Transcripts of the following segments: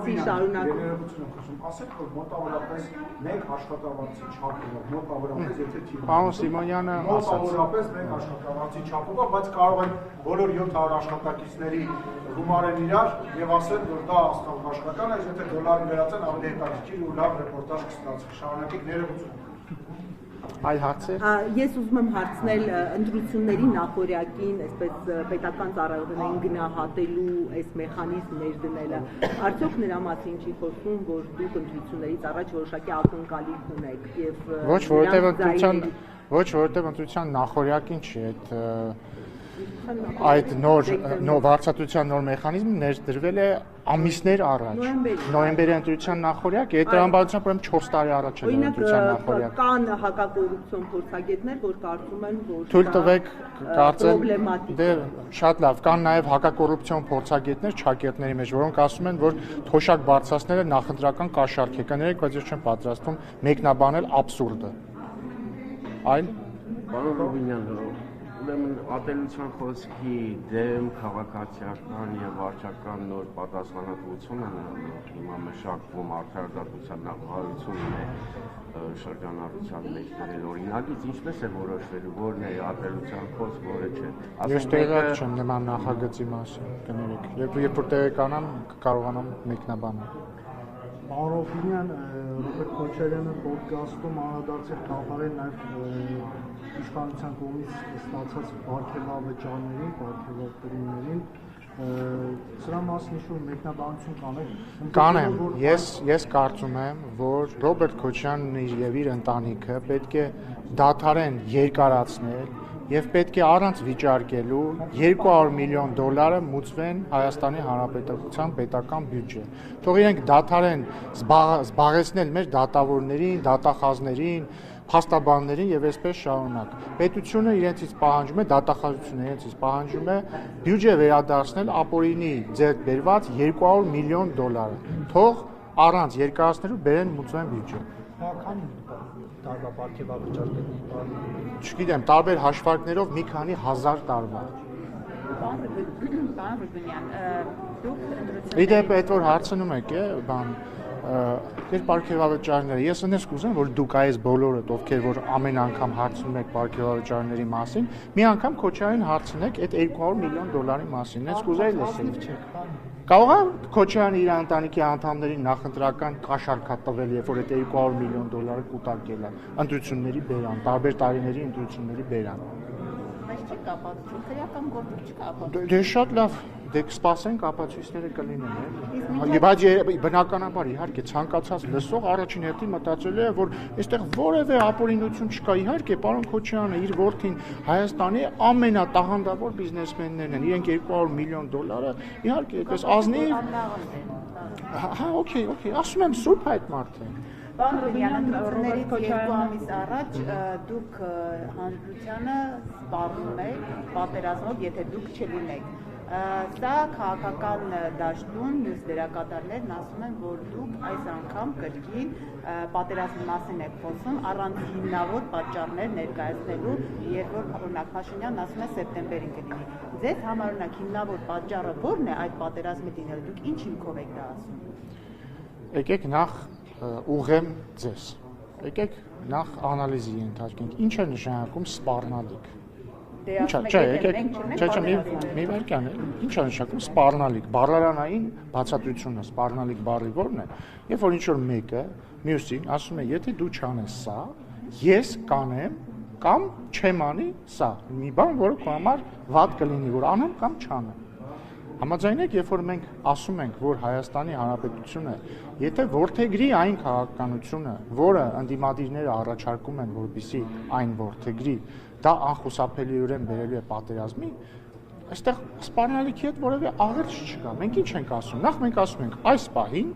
բացի շարունակում։ Ասեք, որ մոտավորապես մեկ աշխատավարձի չափով, մոտավորապես եթե թիվ։ Պարոն Սիմոնյանը մոտավորապես մեկ աշխատավարձի չափով, բայց կարող են բոլոր 700 աշխատակիցների գումարեն իրար եւ ասեն, որ դա աշխատական է, եթե դոլարի վերածեն ավելի հետաքրքիր ու լավ ռեպորտաժ կստացվի։ Շարունակեք ներողություն։ Այլ հարցեր։ Ես ուզում եմ հարցնել ընտրությունների նախօրյակին, այսպես պետական ծառայողներին գնահատելու այս մեխանիզմ ներդնելը։ Արդյոք նրա մասին չի խոսում, որ դուք ընտրություններից առաջ որոշակի ակնկալիք ունեք եւ ոչ, որովհետեւ ընտրության նախօրյակին չի այդ նոր վարչատվության նոր մեխանիզմը ներդրվել է ամիսներ առաջ։ Նոյեմբերի ընտրության նախօրյակ, ետրամբարության ուրեմն 4 տարի առաջ է ընտրության նախօրյակ։ Կան հակակոռուպցիոն փորձագետներ, որ կարծում են, որ թույլ տվեք կարծեմ, դե շատ լավ, կան նաև հակակոռուպցիոն փորձագետներ ճակերտների մեջ, որոնք ասում են, որ թոշակ բարձրացնելը նախընտրական կաշառք է, կներեք, բայց ես չեմ պատրաստվում մեկնաբանել աբսուրդը։ Այլ Պարոն Ռուբինյան, ուրեմն ատելության խոսքի դեմ քաղաքացիական եւ վարչական նոր պատասխանատվություն է հիմա մշակվում արդարադատության նախարարությունն է շրջանառության մեջ դրել օրինակից ինչպես է որոշվելու որն է ատելության խոսք որը չէ Ես տեղյակ չեմ նման նախագծի մասին կներեք երբ որ տեղեկանամ կկարողանամ մեկնաբանել Պարոն Ռոբերտ Քոչարյանը ոդկասթում անդրադարձել խաղարել նաև իշխանության կողմից ստացած բարգեւավճարներին, բարգեւատրիներին սրա մասին ինչ-որ մեկնաբանություն կանեմ, ես կարծում եմ, որ Ռոբերտ Քոչարյանն եւ իր ընտանիքը պետք է դադարեն երկարացնել եւ պետք է առանց վիճարկելու $200 միլիոն մուծվեն Հայաստանի Հանրապետության պետական բյուջե։ Թող իրենք դադարեն զբաղեցնել մեր դատավորներին, դատախազներին, փաստաբաններին եւ այսպես շարունակ։ Պետությունը իրենցից պահանջում է, դատախազությունը իրենցից պահանջում է բյուջե վերադարձնել ապօրինի ձեռք բերված $200 միլիոն։ Թող առանց երկարացնելու բերեն մուծվեն բյուջե։ Տարվա բարգեւավճար Չգիտեմ, տարբեր հաշվարկներով մի քանի հազար տարվա։ Պարոն Ռուբինյան, դուք Իդեպ այդ որ հարցնում եք, Դեր բարգեւավճարները, ես ունես կուզեմ, որ դուք այս բոլորդ, ովքեր որ ամեն անգամ հարցնում եք բարգեւավճարների մասին, մի անգամ Քոչարյանին հարցնեք այդ $200 միլիոն մասին, ես կուզեի լսել։ Կարող է Քոչարյանը իր ընտանիքի անդամներին նախընտրական կաշառք տվել, երբ որ այդ $200 միլիոն կուտակել է ընտրությունների բերան, տարբեր տարիների ընտրությունների բերան։ Բայց չի կապացություն, քրեական գործիք չկա ապացույց։ Դե շատ լավ, դե կսպասենք ապացույցները կլինեն, բայց բնականաբար իհարկե ցանկացած լսող առաջին հերթին մտածելու է, որ այստեղ որևէ ապօրինություն չկա, իհարկե պարոն Քոչարյանը իր որդին Հայաստանի ամենատաղանդավոր բիզնեսմեններն են, իրենք $200 միլիոն, իհարկե այդպես ազնիվ։ Հա, օքեյ, ասում եմ սուրբ այդ մարդը։ Պարոն Ռուբինյան, Ռոբերտ Քոչարյանը ամիս առաջ դուք հանրությանը սպառնում եք պատերազմով, եթե դուք չլինեք։ Սա քաղաքական դաշտում մյուս դերակատարներն ասում են, որ դուք այս անգամ կրկին պատերազմի մասին եք խոսում առանց հիմնավոր պատճառներ ներկայացնելու, երբ որ օրինակ Փաշինյանն ասում է սեպտեմբերին կլինի։ Ձեզ համար օրինակ հիմնավոր պատճառը ո՞րն է այդ պատերազմի դինելու, դուք ինչ հիմքով եք դա ասում։ Եկեք նախ ուղղեմ ձեզ։ Եկեք նախ անալիզի ենթարկենք։ Ինչ է նշանակում սպառնալիք։ Մի վարքյան է։ Ինչ է նշանակում սպառնալիք։ Բառարանային բացատրությունը սպառնալիք բառի ո՞րն է։ Երբ որ ինչ-որ մեկը մյուսին ասում է, եթե դու չանես սա, ես կանեմ կամ չեմ անի սա։ Մի բան, որը քո համար վատ կլինի, որ անեմ կամ չանեմ։ Համաձայնեք, երբ որ մենք ասում ենք, որ Հայաստանի Հանրապետությունը, եթե որդեգրի այն քաղաքականությունը, որը ընդդիմադիրները առաջարկում են, որպեսզի այն որդեգրի, դա անխուսափելիորեն բերելու է պատերազմի, այստեղ սպառնալիքի հետ որևէ աղերս չկա։ Մենք ինչ ենք ասում։ Նախ մենք ասում ենք, այս պահին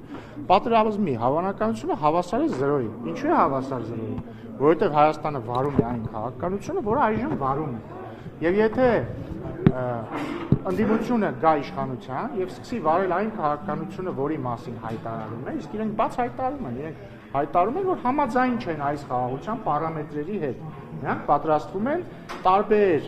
պատերազմի հավանականությունը հավասար է 0-ի։ Ինչու է հավասար 0-ի։ Որովհետև Հայաստանը վարում է այն քաղաքականությունը, որը այժմ վարում է։ Եվ եթե ընդդիմությունը գա իշխանության եւ սկսի վարել այն քաղաքականությունը, որի մասին հայտարարում է, իսկ իրենք բաց հայտարարում են, իրենք հայտարարում են, որ համաձայն չեն այս խաղաղության պարամետրերի հետ։ Նրանք պատրաստվում են տարբեր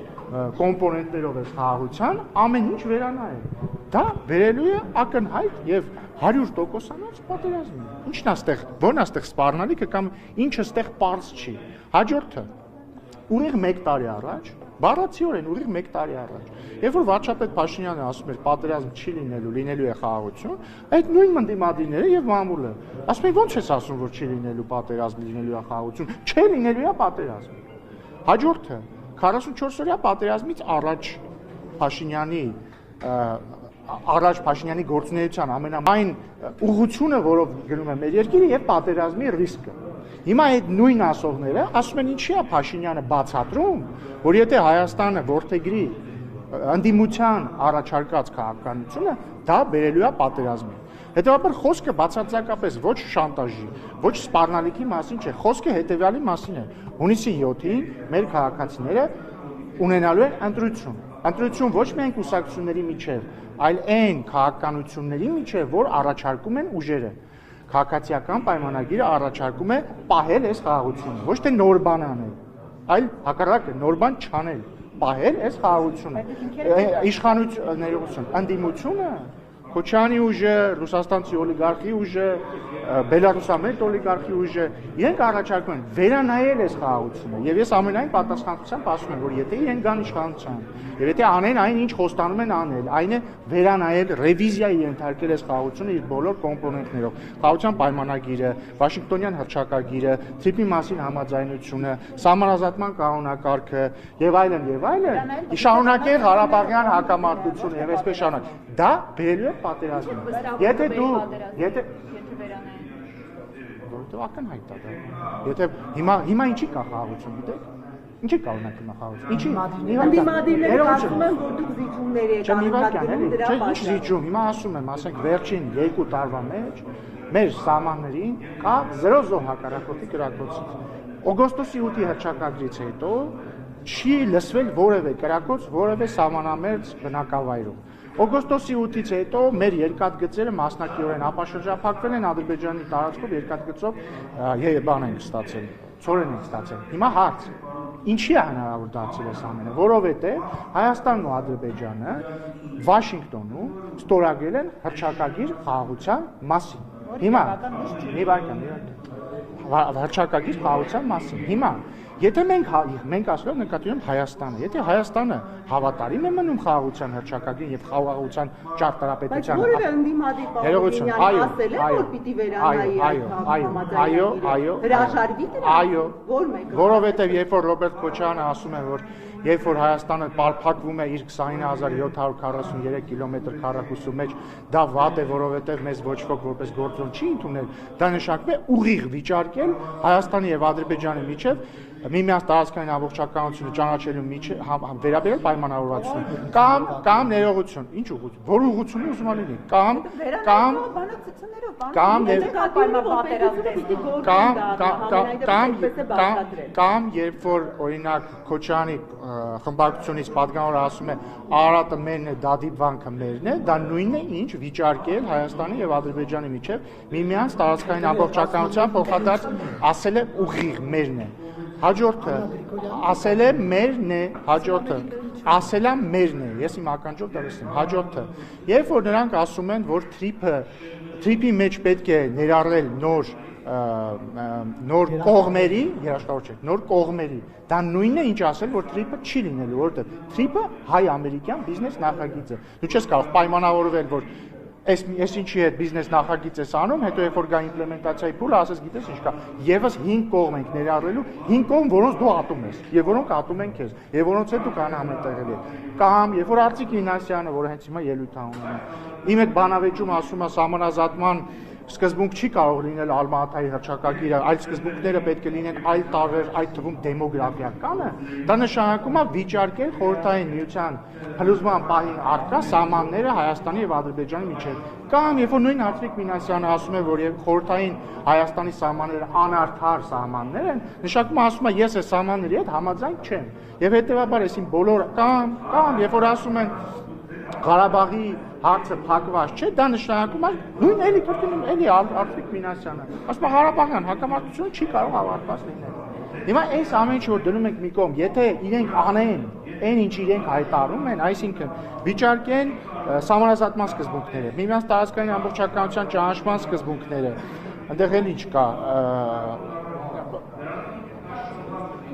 կոմպոնենտներով այս խաղաղության ամեն ինչ վերանայել։ Դա վերելու է ակնհայտ եւ 100%-անոց պատերազմի։ Ինչն է ստեղ, ո՞րն է ստեղ սպառնալիքը կամ ինչը ստեղ པարզ չի։ Հաջորդը ուղիղ 1 տարի առաջ, բառացիորեն ուղիղ 1 տարի առաջ, երբ որ վարչապետ Փաշինյանը ասում էր պատերազմ չի լինելու, լինելու է խաղաղություն, այդ նույն մնդիմադիները եւ մամուլը ասում են ո՞նց ես ասում որ չի լինելու պատերազմ, լինելու է խաղաղություն, չէ լինելու է պատերազմ։ Հաջորդը 44-օրյա պատերազմից առաջ Փաշինյանի գործունեության ամենամայն ուղղությունը, որով գնում է մեր երկիրը եւ պատերազմի ռիսկը։ Հիմա այդ նույն ասողները ասում են ինչի է Փաշինյանը բացատրում, որ եթե Հայաստանը ворթեգրի ընդդիմության առաջարկած քաղաքականությունը, դա բերելու է պատերազմի։ Հետևաբար խոսքը բացարձակապես ոչ շանտաժի, ոչ սպառնալիքի մասին չէ, խոսքը հետևյալի մասին է։ Հունիսի 7-ին մեր քաղաքացիները ունենալու են ընտրություն։ Ընտրություն ոչ միայն կուսակցությունների միջև, այլ այն քաղաքականությունների միջև, որ առաջարկում են ուժերը։ Քաղաքացիական պայմանագիրը առաջարկում է պահել այս խաղաղությունը, ոչ թե նոր բան անել, այլ հակառակը նոր բան չանել, պահել այս խաղաղությունը։ Իշխանություն, ընդդիմությունը, Քոչյանի ուժը, ռուսաստանցի օլիգարխի ուժը, բելարուսամետ օլիգարխի ուժը, իրենք առաջարկում են վերանայել այս խաղաղությունը, եւ ես ամենայն պատասխանատվությամբ ասում եմ, որ եթե իրենք գան իշխանության, եւ եթե անեն այն, ինչ խոստանում են անել, այն է վերանայել, ռևիզիայի ենթարկել այս խաղաղությունը իր բոլոր կոմպոնենտներով, խաղաղության պայմանագիրը, Վաշինգտոնյան հռչակագիրը, Թրիպի մասին համաձայնությունը, սահմանազատման կանոնակարգը եւ այլն, շարունակել Ղարաբաղյան հակամարտությունը եւ այսպես շարունակ, դա բերելու է պատերազմին։ Եթե որովհետեւ ակնհայտ է դա։ Եթե հիմա ինչի կա խաղաղություն, գիտեք։ Ինչի կա օրինակ հիմա խաղաղություն։ Ինչի ընդդիմադիրները ասում են, որ դուք զիջումներ եք անում, դրա չէ, ինչ զիջում։ Հիմա ասում եմ, ասենք վերջին 2 տարվա մեջ մեր սահմաններին կա 0 զոհ հակառակորդի կրակոցից։ Օգոստոսի 8-ի հռչակագրից հետո չի լսվել որևէ կրակոց, որևէ սահմանամերձ բնակավայրում։ Օգոստոսի 8-ից հետո մեր երկաթգծերը մասնակիորեն ապաշրջափակվել են Ադրբեջանի տարածքով երկաթգծով բան են ստացել, ցորեն են ստացել։ Հիմա հարց. ինչի է հնարավոր դարձել այս ամենը, որովհետև Հայաստանն ու Ադրբեջանը Վաշինգտոնում ստորագրել են հռչակագիր խաղաղության մասին։ Հիմա հռչակագիր խաղաղության մասին։ Հիմա եթե մենք ասելով նկատի ունենք Հայաստանը, եթե Հայաստանը հավատարիմ է մնում խաղաղության հռչակագրին եւ խաղաղության ճարտարապետությանը, բայց որևէ ընդդիմադիր պարոն ասել է, որ պիտի վերանայի այո, հրաժարվի դրանից, որ մեկը, որովհետեւ երբ որ Ռոբերտ Քոչարյանը ասում է, որ երբ որ Հայաստանը պարփակվում է իր 29743 կիլոմետր քառակուսու մեջ, դա վատ է, որովհետեւ մեզ ոչ ոք որպես գործոն չի ընդունել, դա նշանակում է ուղիղ վիճարկել Հայաստանի եւ Ադրբեջանի միջև միմյանց տարածքային ամբողջականությունը ճանաչելու միջև վերաբերել պայմանավորվածություն կամ ներողություն, ինչ ուղղություն, որ ուղղությունը ուզում լինի, կամ երբ որ օրինակ Քոչյանի խմբակցությունից պատգամավորը ասում է Արարատը մերն է, Դադիբվանքը մերն է, դա նույնն է ինչ վիճարկել Հայաստանի եւ Ադրբեջանի միջև միմյանց տարածքային ամբողջականության փոխադարձ ասել է ուղիղ մերն է։ Հաջորդը ասել է մերն է, ասել է մերն է, ես իմ ականջով դրսում եմ, հաջորդը, երբ որ նրանք ասում են, որ թրիպի մեջ պետք է ներառել նոր կողմերի, երաշխավոր չէ, նոր կողմերի, դա նույնն է ինչ ասել, որ թրիպը չի լինելու, որովհետև թրիպը հայ-ամերիկյան բիզնես նախագիծ է, դու չես կարող պայմանավորվել, որ Ես ինչի հետ բիզնես նախագիծ ես անում, հետո երբ որ գա իմպլեմենտացիայի փուլը, ասես գիտես ինչ կա, եւս 5 կողմ ենք ներառելու, 5 կողմ, որոնց դու ատում ես, եւ որոնք ատում են քեզ, եւ որոնց հետ դու կանհամետեղել ես։ Կամ երբ որ Արծիկ Ինասյանը, որը հենց հիմա ելույթ է ունենում, իմ այդ բանավեճում ասում է սահմանազատման սկզբունք չի կարող լինել Ալմա-Աթայի հռչակագիրը, այլ սկզբունքները պետք է լինեն այլ տարբեր, այդ թվում դեմոգրաֆիականը, դա նշանակում է վիճարկել խորհրդային միության փլուզման պահին առկա սահմանները Հայաստանի եւ Ադրբեջանի միջեւ։ Կամ երբ որ նույն Արծիկ Մինասյանը ասում է, որ խորհրդային Հայաստանի սահմանները անարդար սահմաններ են, նշանակում ասում է ես այս սահմանների հետ համաձայն չեմ։ Եվ հետեւաբար այսին բոլոր կամ երբ որ ասում են Ղարաբաղի հարցը փակված չէ, դա նշանակում է նույն էլի կրկնում էլի Արծիկ Մինասյանը։ Ասում է Ղարաբաղյան հակամարտությունը չի կարող ավարտված լինել։ Հիմա այս ամեն ինչ որ դնում ենք մի կողմ, եթե իրենք անեն այն ինչ իրենք հայտարարում են, այսինքն վիճարկեն սահմանազատման սկզբունքները, միմյանց տարածքային ամբողջականության ճանաչման սկզբունքները, այնտեղ էլ ինչ կա,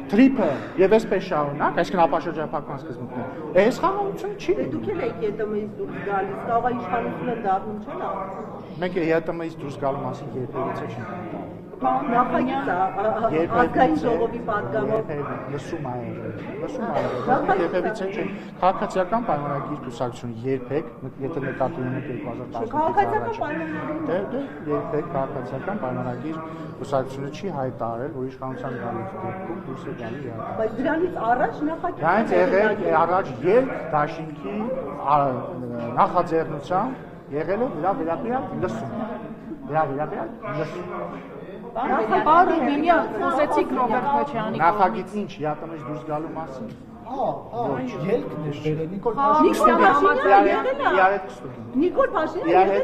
Tripը եւ այսպես շարունակ, այսինքն ապաշրջափակման սկզբունքները։ Այս խաղաղությունը չի։ Դուք էլ եք ԵՏՄ-ից դուրս գալիս, կարող է իշխանությունը դառնում չէ՞ լավ։ Մենք ԵՏՄ-ից դուրս գալու մասին երբևիցե չենք Նախագիծ ազգային ժողովի պատգամով լսում երբևիցե չեն քաղաքացիական պայմանագիր կուսակցությունը երբեք, եթե նկատի ունենք 2010 քաղաքացիական պայմանագիր երբեք քաղաքացիական պայմանագիր կուսակցությունը չի հայտարարել, որ իշխանության գալուց դեպքում դուրս է գալու իրական։ Բայց դրանից առաջ նախագիծ Դրանից եղել առաջ երբ դաշինքի նախաձեռնությամբ եղել է դրա վերաբերյալ լսում։ Դրա վերաբերյալ լսում։ Պարոն Ռուբինյան, խոսեցիք Ռոբերտ Քոչարյանի Նախագիծ ինչ, ԵԱՏՄ-ից դուրս գալու մասին։ Ելքն է բերել Նիկոլ Նիկոլ Փաշինյանը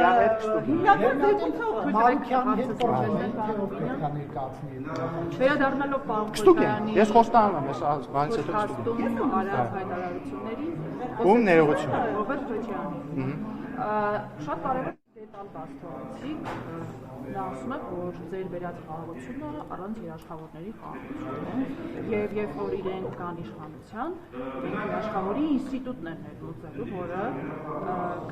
եղել է հիմնական դեպքով Մարուկյանի հետ ներկայացնի։ Վերադառնալով պարոն Քոչարյանի Ես խոստանում եմ, այս բանից հետո ստում արած հայտարարությունների Ում ներողություն։ Ռոբերտ Քոչարյանի շատ կարևոր դետալ բացթողեցիք նա ասում է, որ ձեր վերած խաղաղությունը առանց երաշխավորների խաղաղություն է եւ որ իրենք կան իշխանության, երաշխավորի ինստիտուտն է ներմուծելու, որը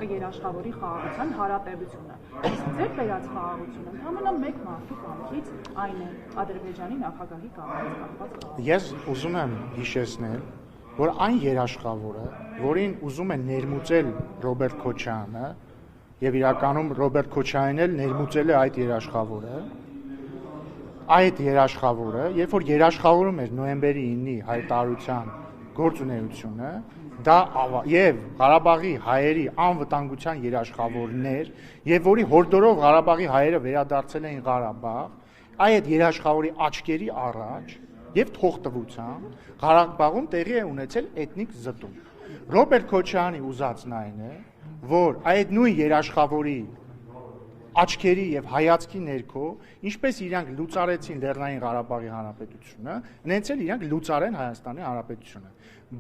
կերաշխավորի խաղաղության հարատևությունը։ Իսկ ձեր վերած խաղաղությունը ընդհանրապես մեկ մարդու կամքից այն է Ադրբեջանի նախագահի կամքից կախված խաղաղություն։ Ես ուզում եմ հիշեցնել, որ այն երաշխավորը, որին ուզում է ներմուծել Ռոբերտ Քոչարյանը, եւ իրականում Ռոբերտ Քոչարյանն էլ ներմուծել է այդ երաշխավորը, երբ որ երաշխավորում էր նոյեմբերի 9-ի հայտարարության գործունեությունը, դա եւ Ղարաբաղի հայերի անվտանգության երաշխավորներ, եւ որի հորդորով Ղարաբաղի հայերը վերադարձել էին Ղարաբաղ, այդ երաշխավորի աչքերի առաջ եւ թողտվությամբ Ղարաբաղում տեղի է ունեցել էթնիկ զտում։ Ռոբերտ Քոչարյանի ուզածն այն է, որ այդ նույն երաշխավորի աչքերի եւ հայացքի ներքո, ինչպես իրանք լուծարեցին Լեռնային Ղարաբաղի Հանրապետությունը, նենց էլ իրանք լուծարեն Հայաստանի Հանրապետությունը։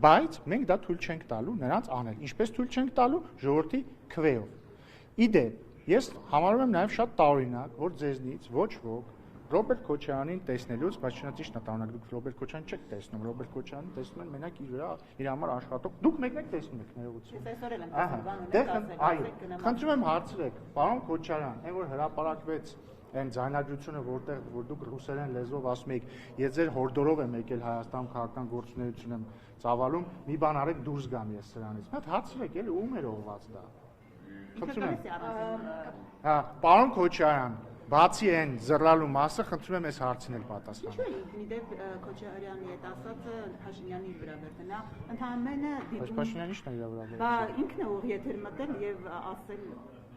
Բայց մենք դա թույլ չենք տալու նրանց անել։ Ինչպես թույլ չենք տալու ժողովրդի քվեով։ Իդեպ, ես համարում եմ նաեւ շատ տարօրինակ, որ ձեզնից ոչ ոք Ռոբերտ Քոչարյանին տեսնելուց, բայց չնայած նա տանակ դուք Ռոբերտ Քոչարյանին չեք տեսնում, Ռոբերտ Քոչարյանին տեսնում են մենակ իր համար աշխատող։ Դուք մեկ-մեկ տեսնում եք ներողություն։ Ես այսօր էլ եմ տեսնում, այո, խնդրում եմ հարցրեք, պարոն Քոչարյան, այն որ հրապարակվեց այն ձայնագրությունը, որ դուք ռուսերեն լեզվով ասում եք, ես ձեր հորդորով եմ եկել Հայաստան քաղաքական գործունեություն եմ ծավալում, մի բան արեք դուրս գամ ես սրանից։ Մատ հարցրեք, էլի ում էր ուղղված դա։ Խնդրում եմ։ Պարոն Քոչարյան, բացի այն զռալու մասը, խնդրում եմ այս հարցին էլ պատասխանել։ Ինչու է իդեպ Քոչարյանի հետ ասածը Փաշինյանի վրա վերցնա, ընդհանրապես Բայց Փաշինյանը ի՞նչն է իր վրա վերցնել։ Բա ինքն է ուղիղ եթեր մտել եւ ասել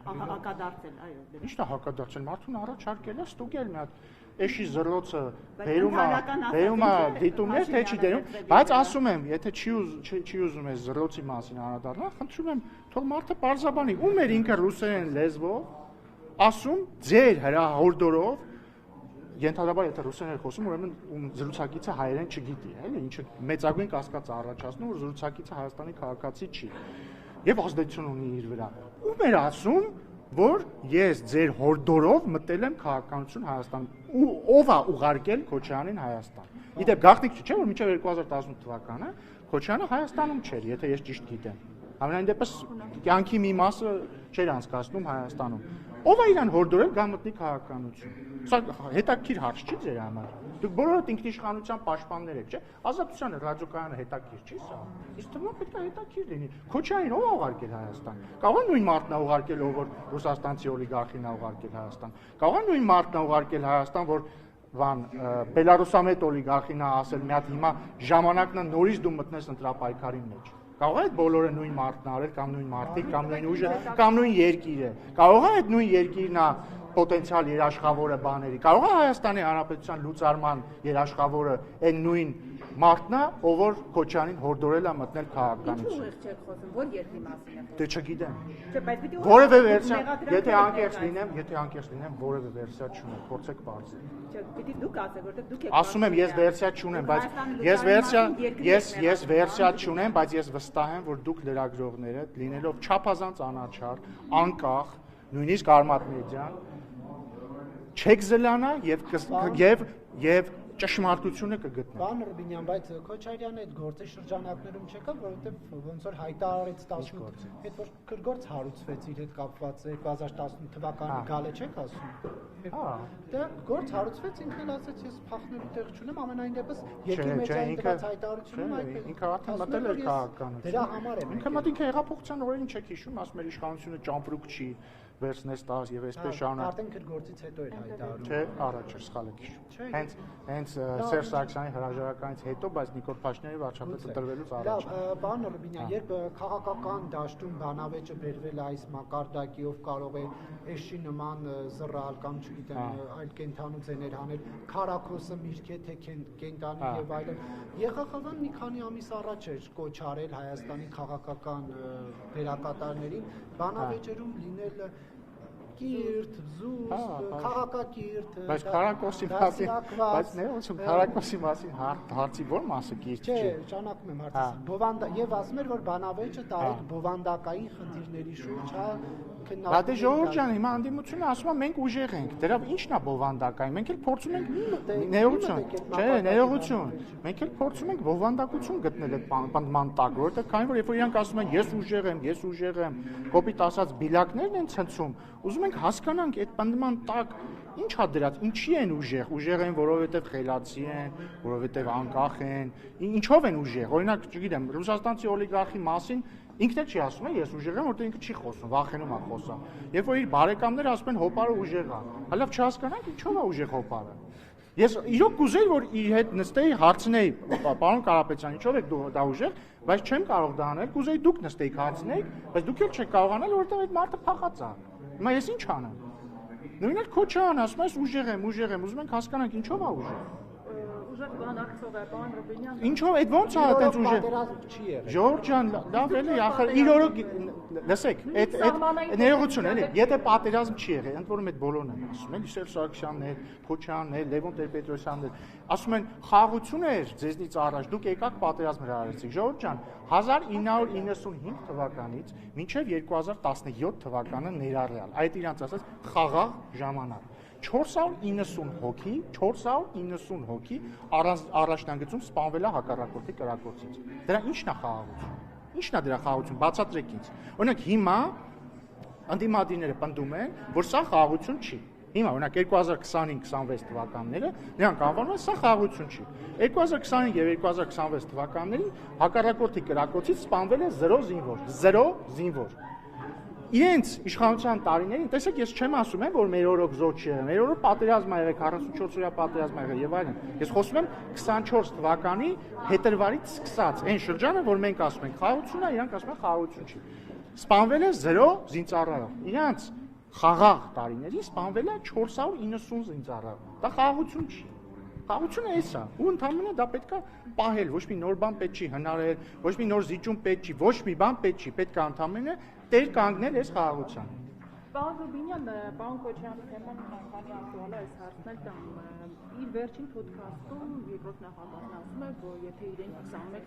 հակադարձել, այո։ Ի՞նչն է հակադարձել, մարդուն առաջարկել է ստուգել մի հատ էշի զռլոցը բերում է դիտումներ, թե չի դերում, բայց ասում եմ, եթե չի ուզում այս զռլոցի մասին անդրադառնալ, խնդրում եմ, թող մարդը պարզաբանի, ում էր ինքը ռուսերեն լեզվով ասում ձեր հրահորդորով ենթադրաբար եթե ռուսերեն էր խոսում, ուրեմն զրուցակիցը հայերեն չգիտի, էլի, ինչը մեծագույն կասկած է առաջացնում, որ զրուցակիցը Հայաստանի քաղաքացի չի եւ ազդեցություն ունի իր վրա։ Ում էր ասում, որ ես ձեր հորդորով մտել եմ քաղաքականություն Հայաստանում։ Ով է ուղարկել Քոչարյանին Հայաստան։ Իդեպ գաղտնիք չէ, որ մինչև 2018 թվականը Քոչարյանը Հայաստանում չէր, եթե ես ճիշտ գիտեմ։ Համենայն դեպս կյանքի մի մասը չէր անցկացնում Հայաստանում։ Ով է իրան հորդորել գա մտնի քաղաքականություն։ Սա հետաքրքիր հարց չի ձեր համար։ Դուք բոլորդ ինքնիշխանության պաշտպաններ եք, չէ՞։ Ազատության ռադիոկայանը հետաքրքիր չի սա։ Իսկ թվում է պետք է հետաքրքիր լինի։ Քոչարյանին ով է ուղարկել Հայաստան։ Կարող է նույն մարդն է ուղարկել, ով որ ռուսաստանցի օլիգարխին է ուղարկել Հայաստան։ Կարող է նույն մարդն է ուղարկել Հայաստան, որ Բելարուսամետ օլիգարխին է ասել մի հատ հիմա ժամանակն է նորից դու մտնես ընտրապայքարի մեջ։ Կարող է այդ բոլորը նույն մարդն արել կամ նույն մարդիկ կամ նույն ուժը կամ նույն երկիրը։ Կարող է այդ նույն երկիրն է պոտենցիալ երաշխավորը բաների։ Կարող է Հայաստանի Հանրապետության լուծարման երաշխավորը այն նույն մարդն է, ով որ Քոչյանին հորդորել է մտնել քաղաքականություն։ Ինչու եք խոսում, որ երկրի մասին եք։ Դե չգիտեմ։ Չէ, բայց պիտի Որևէ վերսիա, եթե անկեղծ լինեմ, որևէ վերսիա չունեմ, փորձեք բարձր։ Չէ, պիտի դուք ասեք, որտեղ դուք եք։ Ասում եմ, ես վերսիա չունեմ, բայց ես վերսիա չունեմ, բայց ես վստահ եմ, որ դուք լրագրողները լինելով չափազանց անաչառ, անկախ, նույնիսկ Արմատ մեդիան չեք զլանա եւ ճշմարտությունը կգտնեք։ Պարոն Ռուբինյան, բայց Քոչարյանը այդ գործի շրջանակներում չեկա, որովհետև ոնց որ հայտարարեց 18, այդ որ գրգործ հարուցվեց իր հետ կապված 2018 թվականի գալը չեք ասում։ Հա, դա գործ հարուցվեց, ինքն էլ ասաց, ես փախնելու տեղ չունեմ, ամենայն դեպս երկրի մեջային դրած հայտարարությունում այդպես։ Ինքը արդեն մտել էր քաղաքականություն։ Դրա համար է։ Ինքը մտինքը հեղափոխության օրերին չեք հիշում, ասում էր իշխանությունը ճամպրուկ չի, վերցնես տաս եւ այսպես շարունակ։ Արդեն գրգործից հետո էր հայտարարում։ Չէ, առաջ էր սխալ եք հիշում։ Հենց Սերժ Սարգսյանի հրաժարականից հետո, բայց Նիկոլ Փաշինյանի վարչապետը տրվելուց առաջ։ Լավ, պարոն Ռուբինյան, երբ քաղաքական դաշտում բանավեճը բերվել է այս մակարդակի, ով կարող է էշի նման զռալ կամ չգիտեմ այլ կենթանու ձեներ անել, քարակոսը միրգ է թե կենտանի եւ այլն։ ԵԽԽՎ-ն մի քանի ամիս առաջ էր կոչ արել Հայաստանի քաղաքական դերակատարներին բանավեճերում լինել կիրթ, զուսպ, քաղաքակիրթ, բայց քարակոսի մասին, բայց ներողություն, քարակոսի մասին հարցի ո՞ր մասը կիրթ չի։ Չէ, ճանաչում եմ հարցը։ Բովանդա եւ ասում էր, որ բանավեճը տարեք բովանդակային խնդիրների շուրջ, հա, քննարկում։ Բա դե Ժողովուրդ ջան, հիմա անդիմությունը ասում է մենք ուժեղ ենք։ Դրա ի՞նչն է բովանդակային։ Մենք էլ փորձում ենք ներողություն, չէ, ներողություն։ Մենք էլ փորձում ենք բովանդակություն գտնել այդ պնդման տակ, որովհետեւ քանի որ երբ որ իրանք ասում են ես ուժեղ եմ, կոպիտ ասած բիլակներն են ցնցում, ուզում ենք հասկանանք այդ պնդման տակ ինչ է դրած, ինչի են ուժեղ են, որովհետև խելացի են, որովհետև անկախ են, ինչով են ուժեղ, օրինակ, չգիտեմ, ռուսաստանցի օլիգարխի մասին ինքն էլ չի ասում, ես ուժեղ եմ, որտեղ ինքը չի խոսում, վախենում է խոսալ։ Երբ որ իր բարեկամները ասում են հոպարը ուժեղ է, հəլավ չհասկանանք ինչով է ուժեղ հոպարը։ Ես իրոք կուզեի, որ իր հետ նստեի, հարցնեի, պարոն Կարապետյան, ինչով եք դու դա ուժեղ, բայց չեմ կարող դա անել, կուզեի դուք նստեիք հարցնեիք, բայց դուք էլ չեք կարող անել, որովհետև այդ մարդը փախած է։ Հիմա ես ինչ անեմ։ Նույնիսկ Քոչարյան ասում է, ուժեղ եմ, ուզում ենք հասկանանք ինչով է ուժեղ։ Ուժեղ բանակցող է, պարոն Ռուբինյան։ Ինչով այդ ո՞նց է այդպես ուժեղ։ Ժողովուրդ ջան, լավ էլի, ախր իր օրոք լսեք, այդ ներողություն էլի, եթե պատերազմ չի եղել, ընդ որում այդ բոլորն են ասում, էլի Սերժ Սարգսյանն, Քոչարյանն, Լևոն Տեր-Պետրոսյանն, ասում են խաղաղություն էր ձեզնից առաջ, դուք եկաք պատերազմ հրահարեցիք։ Ժողովուրդ ջան, 1995 թվականից մինչև 2017 թվականը ներառյալ, այդ իրանց ասած խաղաղ ժամանակ 490 հոգի առաջնագծում սպանվել է հակառակորդի կրակոցից։ Դրա ի՞նչն է խաղաղություն։ Ի՞նչն է դրա խաղաղություն, բացատրեք ինձ։ Օրինակ հիմա անդիմադիրները պնդում են, որ սա խաղաղություն չի։ Հիմա օրինակ 2025-26 թվականները նրանք անվանում են սա խաղաղություն չի։ 2025 եւ 2026 թվականներին հակառակորդի կրակոցից սպանվել է 0 զինվոր։ Իրենց իշխանության տարիներին, տեսեք, ես չեմ ասում եմ, որ մեր օրոք զոհ չի եղել, մեր օրոք պատերազմ ա եղել, 44-օրյա պատերազմ ա եղել եւ այլն։ Ես խոսում եմ 24 թվականի փետրվարից սկսած, այն շրջանը, որ մենք ասում ենք խաղաղություն ա, իրանք ասում են խաղաղություն չի։ Սպանվել է 0 զինծառայող։ Իրանք խաղաղ տարիներին սպանվել է 490 զինծառայող։ Դա խաղաղություն չի։ Խաղաղությունը էս է, ու ընդհանրապես դա պետք է պահել, ոչ մի նոր բան պետք չի հնարել, ոչ մի նոր զիջում պետք չի, ոչ մի բան պետք չի, պետք է ընդհանրապես տեր կանգնել այս խաղաղության։ Պարոն Ռուբինյան, պարոն Քոչարյանի թեման քանի ակտուալ է այս հարցն էլ տամ։ Իր վերջին ոդքասթում երկրորդ նախագահն ասում է, որ եթե իրեն 21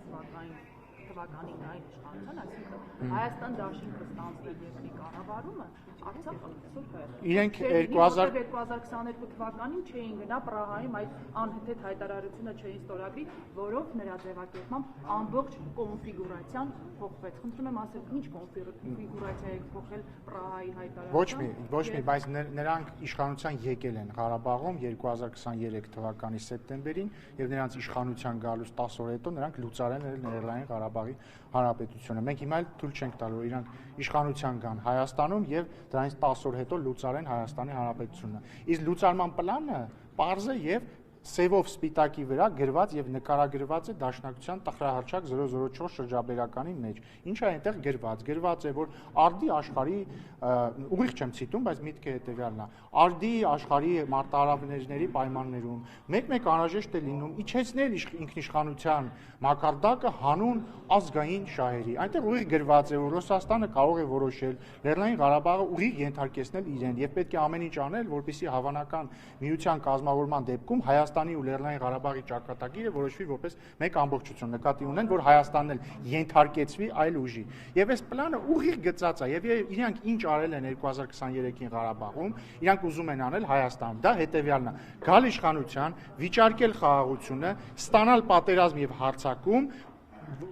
թվականին այն իշխանության, այսինքն Հայաստան դաշինքը ստանձնի երկրի կառավարումը, Արցախը սուրբ է։ Իրենք 2022 թվականին չէին գնա Պրահայում այդ անհետ հայտարարությունը չէին ստորագրի, որով նրա ձևակերպմամբ ամբողջ կոնֆիգուրացիան փոխվեց։ Խնդրում եմ ասել, ինչ կոնֆիգուրացիա եք փոխել Պրահայի հայտարարությամբ։ Ոչ մի, բայց նրանք իշխանության եկել են Ղարաբաղում 2023 թվականի սեպտեմբերին եւ նրանց իշխանության գալուց 10 օր հետո նրանք լուծարեն Լեռնային Ղարաբաղի Հանրապետությունը։ Մենք հիմա էլ թույլ չենք տալու իրանք իշխանության գան Հայաստանում եւ դրանից 10 օր հետո լուծարեն Հայաստանի Հանրապետությունը։ Իսկ լուծարման պլանը պարզ է եւ սևով սպիտակի վրա գրված եւ նկարագրված է Դաշնակցության տխրահարճակ 004 շրջաբերականի մեջ։ Ինչ է այնտեղ գրված։ Գրված է, որ արդի աշխարհի ուղիղ չեմ ցիտում, բայց միտքը հետեւյալն է։ Արդի աշխարհի մարտահրավերների պայմաններում մեկ-մեկ անհրաժեշտ է լինում իջեցնել ինքնիշխանության մակարդակը հանուն ազգային շահերի։ Այնտեղ ուղիղ գրված է, որ Ռուսաստանը կարող է որոշել Լեռնային Ղարաբաղը ուղիղ ենթարկեցնել իրեն եւ պետք է ամեն ինչ անել, որպեսզի հավանական միության կազմավորման դեպքում Հայաստանի ու Լեռնային Ղարաբաղի ճակատագիրը որոշվի որպես մեկ ամբողջություն, նկատի ունեն, որ Հայաստանն էլ ենթարկեցվի այլ ուժի։ Եվ այս պլանը ուղիղ գծած է, եւ իրանք ինչ արել են 2023-ին Ղարաբաղում, իրանք ուզում են անել Հայաստանում։ Դա հետեւյալն է. գալ իշխանության, վիճարկել խաղաղությունը, ստանալ պատերազմ եւ հարձակում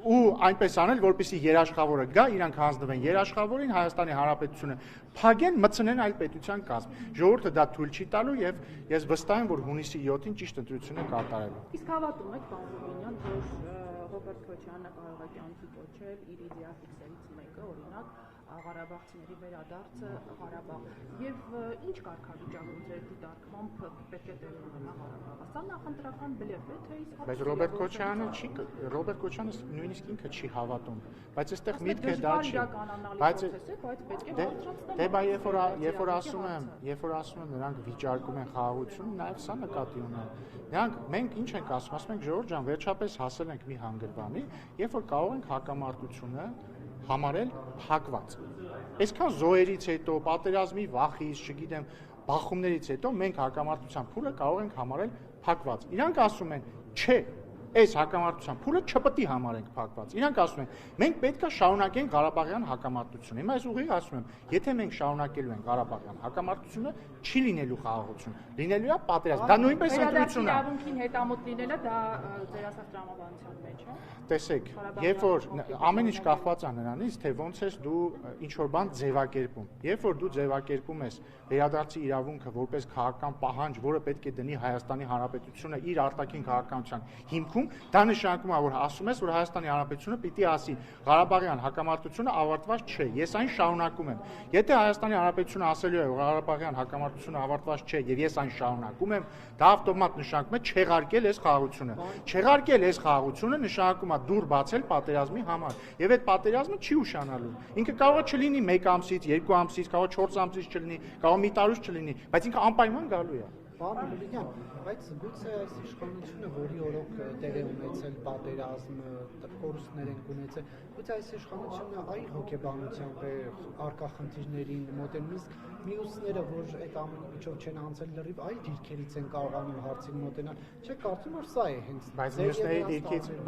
ու այնպես անել, որպեսզի երաշխավորը գա, իրանք հանձնվեն երաշխավորին, Հայաստանի Հանրապետությունը փագեն, մտցնեն այլ պետության կազմ։ Ժողովուրդը դա թույլ չի տալու եւ ես վստահ եմ, որ հունիսի 7-ին ճիշտ ընտրություն է կատարելու։ Իսկ հավատում եք, պարոն Ռուբինյան, որ Ռոբերտ Քոչյանը կարող է կյանքի կոչել իր իդեալներից մեկը, օրինակ, Ղարաբաղցիների վերադարձը Ղարաբաղ։ Եվ ինչ կարգավիճակում ձեր դիտարկմամբ պետք է տեղի ունենա Ղարաբաղը։ Սա նախընտրական բլեֆ է, թե իսկ բայց Ռոբերտ Քոչյանը նույնիսկ ինքը չի հավատում, բայց այստեղ միտքը դա չի։ Բայց դե բա երբ որ ասում եմ նրանք վիճարկում են խաղաղություն, նաև սա նկատի ունեն։ Մենք ինչ ենք ասում ենք Ժողովուրդ ջան, վերջապես հասել ենք մի հանգրվանի, երբ որ կարող ենք հակամարտությունը համարել փակված։ Այսքան զոհերից հետո, պատերազմի վախից, չգիտեմ, բախումներից հետո մենք հակամարտության փուլը կարող ենք համարել փակված։ Իրանք ասում են, չէ, այս հակամարտության փուլը չպետք է համարենք փակված։ Իրանք ասում են, մենք պետք է շարունակենք Ղարաբաղյան հակամարտությունը։ Հիմա ես ուղիղ ասում եմ, եթե մենք շարունակելու ենք Ղարաբաղյան հակամարտությունը, չի լինելու խաղաղություն, լինելու է պատերազմ։ Դա նույնպես ընտրություն է։ Իրավունքին հետամուտ լինելը դա ձեր ասած տրամաբանության մեջ է։ Տեսեք, երբ որ ամեն ինչ կախված է նրանից, թե ոնց ես դու ինչ որ բան ձևակերպում։ Երբ որ դու ձևակերպում ես վերադարձի իրավունքը որպես քաղաքական պահանջ, որը պետք է դնի Հայաստանի Հանրապետությունը իր արտաքին քաղաքականության հիմքում, դա նշանակում է, որ ասում ես, որ Հայաստանի Հանրապետությունը պիտի ասի Ղարաբաղյան հակամարտությունը ավարտված չէ, ես այն շարունակում եմ։ Եթե Հայաստանի Հանրապետությունը ասելու է, որ Ղարաբաղյան հակամարտությունը ավարտված չէ եւ ես այն շարունակում եմ, դա ավտոմատ նշանակում է չեղարկել այս խաղաղությունը։ Չեղարկել այս խաղաղությունը նշանակում է դուր բացել պատերազմի համար եւ այդ պատերազմը չի ուշանալու։ Ինքը կարող է չլինի 1 ամսից, 2 ամսից, կարող է 4 ամսից չլինի, կարող է մի տարուց չլինի, բայց ինքը անպայման գալու է։ Պարոն Ռուբինյան, բայց գուցե այս իշխանությունը, որի օրոք տեղ է ունեցել պատերազմ, կորուստներ են ունեցել, գուցե այս իշխանությունը այլ հոգեբանությամբ է արկա խնդիրներին մոտենում, իսկ մյուսները, որ այդ ամենի միջով չեն անցել լրիվ այլ դիրքերից են կարողանում հարցին մոտենալ, չէ՞ կարծում որ սա է հենց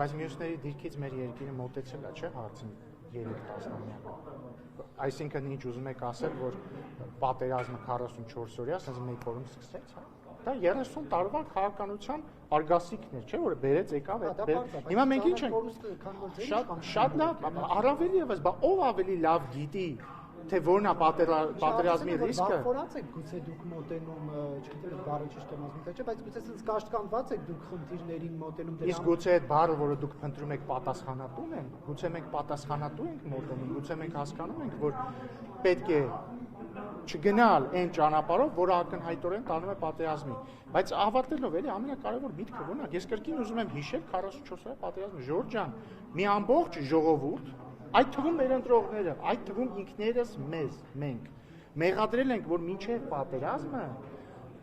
բայց մյուսների դիրքից մեր երկիրը մոտեցել է, չէ՞ հարցին 3 տասնամյակ։ Այսինքն ինչ ուզում եք ասել, որ պատերազմը 44 օրյա, ասես մեկ օրում սկսեց, հա։ Դա 30 տարվա քաղաքականության արգասիքն էր, չէ՞ որ բերեց եկավ այդ։ Հիմա մենք ինչ ենք շատ լավ, առավել եւս, բա ով ավելի լավ գիտի, թե որն է պատերազմի ռիսկը։ Բախորած եք գուցե դուք մոտենում, չգիտեմ, բառը ճիշտ եմ ասում, թե չէ, բայց գուցե sense կաշկանդված եք դուք խնդիրներին մոտենում դրանց։ Իսկ գուցե այդ բառը, որը դուք փնտրում եք, պատասխանատուն են, գուցե մենք պատասխանատու ենք մոտենում, գուցե մենք հասկանում ենք, որ պետք է չգնալ այն ճանապարհով, որը ակնհայտորեն տանում է պատերազմի, բայց ավարտելով էլի ամենակարևոր միտքը ո՞րն է։ Ես կրկին ուզում եմ հիշել 44 օրյա պատերազմը, Ժորժ ջան, մի ամբողջ ժողովուրդ, այդ թվում մեր ընտրողները, այդ թվում ինքներս մենք մեղադրել ենք, որ մինչև պատերազմը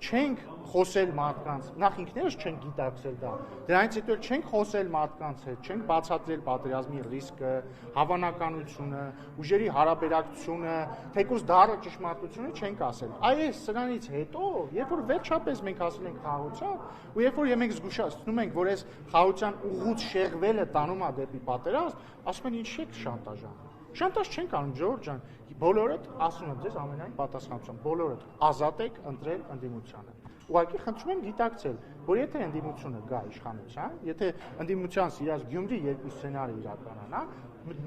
չենք խոսել մարդկանց, նախ ինքներս չենք գիտակցել դա, դրանից հետո չենք խոսել մարդկանց հետ, չենք բացատրել պատերազմի ռիսկը, հավանականությունը, ուժերի հարաբերակցությունը, թեկուզ դառը ճշմարտությունը չենք ասել։ Այս սրանից հետո, երբ որ վերջապես մենք ասել ենք խաղաղության, ու երբ որ մենք զգուշացնում ենք, որ այս խաղաղության ուղուց շեղվելը տանում է դեպի պատերազմ, ասում են ինչ եք շանտաժանում։ Շանտաժ չենք անում, Ժորժ ջան, բոլորդ ասում եմ ձեզ ամենայն պատասխանությամբ, բոլորդ ազատ եք ընտրել ընդդիմությանը։ Ուղղակի խնդրում եմ գիտակցել, որ եթե ընդդիմությունը գա իշխանության, եթե ընդդիմության սիրած Գյումրի երկու սցենարը իրականանա,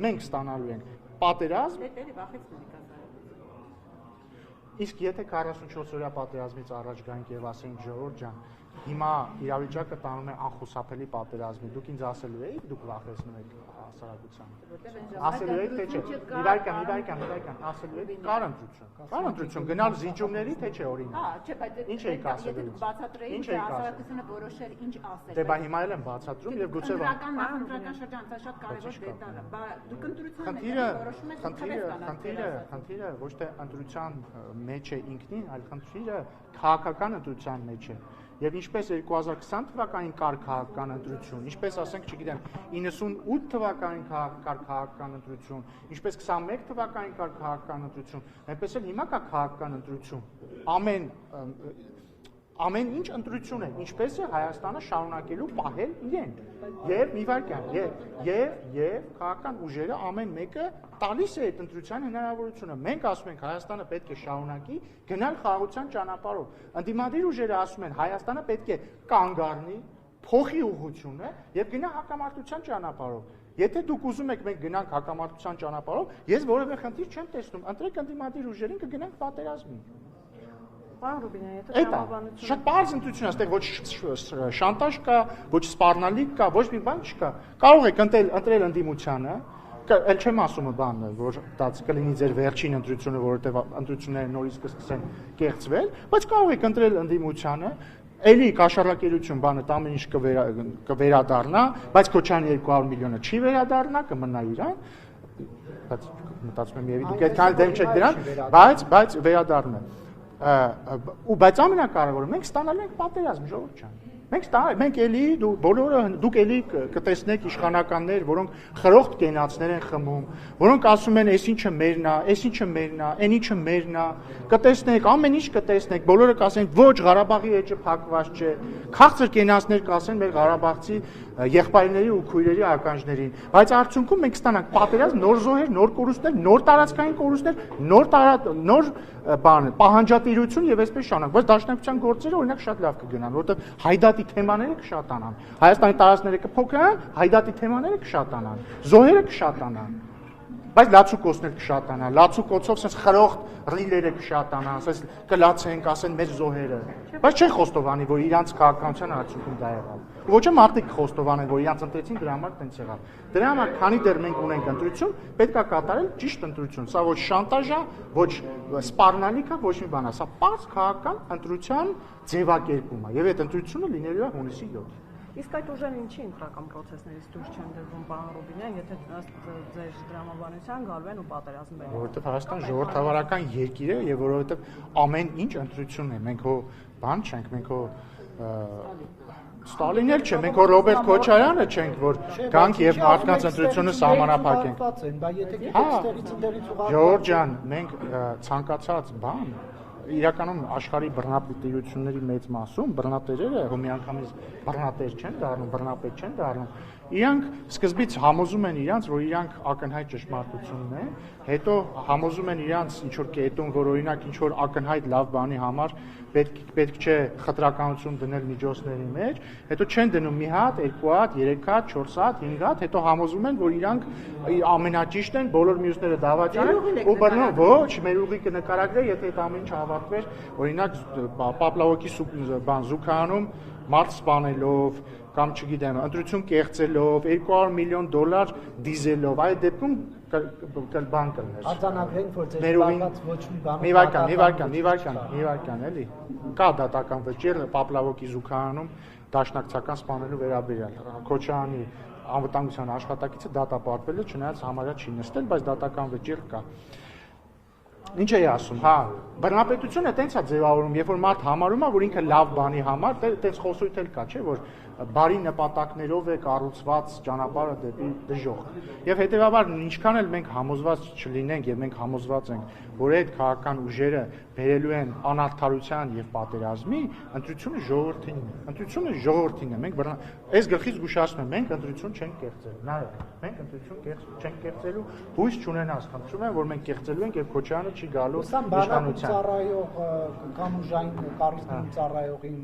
մենք ստանալու ենք պատերազմ։ Իսկ եթե 44 օրյա պատերազմից առաջ գանք եւ ասենք Ժողովուրդ ջան, հիմա իրավիճակը տանում է անխուսափելի պատերազմի։ Դուք ինձ ասելու եք, դուք վախեցնում եք հասարակությանը։ Ասելու եք, թե չէ։ Իրական, ասելու եք, կար ընտրություն, գնալ զիջումների, թե չէ օրինակ։ Հա, չէ, բայց ինչ եք ասելու։ Եթե բացատրեիք, թե հասարակությունը որոշեր ինչ ասել։ Դե բա հիմա էլ եմ բացատրում եւ գուցե նախընտրական շրջան, դա շատ կարևոր դետալ է։ Բա դուք ընտրության խնդիրը ոչ թե ընտրության մեջ է ինքնին, այլ խնդիրը քաղաքական ընտրության մեջ է։ Եվ ինչպես 2020 թվականին կար քաղաքական ընտրություն, ինչպես ասենք, չգիտեմ, 98 թվականին կար քաղաքական ընտրություն, ինչպես 21 թվականին կար քաղաքական ընտրություն, այնպես էլ հիմա կա քաղաքական ընտրություն։ Ամեն ինչ ընտրություն է, ինչպես է Հայաստանը շարունակելու պահել իրեն։ Եվ մի վարքյան, եւ քաղաքական ուժերը ամեն մեկը տալիս է այդ ընտրության հնարավորությունը։ Մենք ասում ենք Հայաստանը պետք է շարունակի գնալ խաղաղության ճանապարհով։ Ընդդիմադիր ուժերը ասում են Հայաստանը պետք է կանգ առնի, փոխի ուղղությունը եւ գնա հակամարտության ճանապարհով։ Եթե դուք ուզում եք մենք գնանք հակամարտության ճանապարհով, ես որևէ խնդիր չեմ տեսնում։ Ընտրեք ընդդիմադիր ուժերին կգնանք պատերազմի։ Պարոն Ռուբինյան, եթե տրամաբանությունը շատ բարձ ընտրություն է, այստեղ ոչ շանտաժ կա, ոչ սպառնալիք կա, ոչ մի բան չկա։ Կարող եք ընտրել ընդդիմությանը, ել չեմ ասում բան, որ դա կլինի ձեր վերջին ընտրությունը, որովհետև ընտրությունները նորից կսկսեն կեղծվել, բայց կարող եք ընտրել ընդդիմությանը, էլի կաշառակերություն բանը ամեն ինչ կվերադառնա, բայց Քոչարյանի 200 միլիոնը չի վերադառնա, կմնա իրան, բայց մտածում եմ եւի դուք այդքան դեմ չեք դրան, բայց վերադառնա։ Բայց ամենակարևորը մենք ստանալու ենք պատերազմ, ժողովուրդ ջան։ Մենք էլի դուք էլի կտեսնեք իշխանականներ, որոնք խրոխտ կենացներ են խմում, որոնք ասում են, այս ինչը մերն է, այս ինչը մերն է, այն ինչը մերն է, կտեսնեք, ամեն ինչ կտեսնեք, բոլորը կասեն, ոչ, Ղարաբաղի էջը փակված չէ, քաղցր կենացներ կասեն մեր ղարաբաղցի եղբայրների ու քույրերի ականջներին, բայց արդյունքում մենք ստանանք պատերազմ, նոր զոհեր, նոր կորուստներ, նոր տարածքային կորուստներ, նոր բան, պահանջատիրություն եւ այսպես շարունակ, բայց դաշնակցության գործերը օրինակ շատ լավ կգնան, որովհետեւ հայդատի թեմաները կշատանան, Հայաստանի տարածքները կփոքրանան, հայդատի թեմաները կշատանան, զոհերը կշատանան, բայց լացուկոցներ կշատանան, լացուկոցով sense խրոխտ ռիլերը կշատանան, sense կլացենք, ասեն մեր զոհերը, բայց չեն խոստովանի, որ իրանց քաղաքականության արդյունքում դա եղավ։ Ոչ է մարդիկ խոստովանեն, որ իրանց ընտրեցին, դրա համար տենց եղավ։ Դրա համար, քանի դեռ մենք ունենք ընտրություն, պետք է կատարել ճիշտ ընտրություն։ Սա ոչ շանտաժ է, ոչ սպառնալիք է, ոչ մի բան է, սա պարզ քաղաքական ընտրության ձևակերպում է, եւ այդ ընտրությունը լինելու է հունիսի 7։ Իսկ այդ ուժերը ինչի ընտրական process-ներից դուրս չեն դրվում, պարոն Ռուբինյան, եթե ըստ ձեր դրամաբանության գալու են ու պատերազմ բերեն։ Որովհետև Հայաստան ժողովրդավարական երկիր է եւ որովհետև ամեն ինչ ընտրություն է։ Մենք հո բան չենք, մենք հո Ստալինն էլ չէ, մենք հո Ռոբերտ Քոչարյանը չենք, որ գանք եւ մարդկանց ընտրությունը սահմանափակենք։ Բա եթե գիտեք ստերից Ժողովուրդ ջան, մենք ցանկացած բան իրականում աշխարհի բռնապետությունների մեծ մասում բռնատերերը հո միանգամից բռնատեր չեն դառնում, բռնապետ չեն դառնում։ Իրանք սկզբից համոզում են իրանք, որ իրանք ակնհայտ ճշմարտությունն է, հետո համոզում են իրանք ինչ որ կետում, որ օրինակ ինչ որ ակնհայտ լավ բանի համար պետք չէ խտրականություն դնել միջոցների մեջ, հետո չեն դնում մի հատ, երկու հատ, 3 հատ, 4 հատ, 5 հատ, հետո համոզում են, որ իրանք ամենաճիշտն են, բոլոր մյուսները դավաճան են, ու բռնում, ոչ, մեր ուղիկը նկարագրե, եթե այդ ամեն ինչը հավաքվեր, օրինակ Պապլավոկի բան Զուքանում մարդ սպանելով կամ չգիտեմ, ընտրություն կեղծելով, $200 միլիոն դիզելով, այդ դեպքում բան կլներ։ Արձանագրենք, որ ձեր զբաղված ոչ մի բան։ Մի վարքան, էլի։ Կա դատական վճիռ Պապլավոկի Զուքանում դաշնակցական սպանելու վերաբերյալ։ Քոչարյանի անվտանգության աշխատակիցը դատապարտվել է, չնայած համարյա չի նստել, բայց դատական վճիռ կա։ Ինչ էի ասում, հա, բռնապետությունը տենց է ձևավորում, երբ որ մարդ համարում է, որ ինքը լավ բանի համար, տենց խոսույթ էլ կա, չէ, որ բարի նպատակներով է կառուցված ճանապարհը դեպի դժոխք։ Եվ հետեւաբար ինչքան էլ մենք համոզված չլինենք եւ մենք համոզված ենք, որ այդ քաղաքական ուժերը բերելու են անարդարության եւ պատերազմի, ընտրությունը ժողովրդին է։ Ընտրությունը ժողովրդին է։ Մենք այս գլխից զգուշացնում եմ, մենք ընտրություն չենք կեղծել։ Նայեք, մենք ընտրություն չենք կեղծելու, հույս չունենաս, խնդրում եմ, որ մենք կեղծելու ենք եւ Քոչարյանը չի գալու իշխանության։ Ծառայող կամ ուժային կառույցներում ծառայողին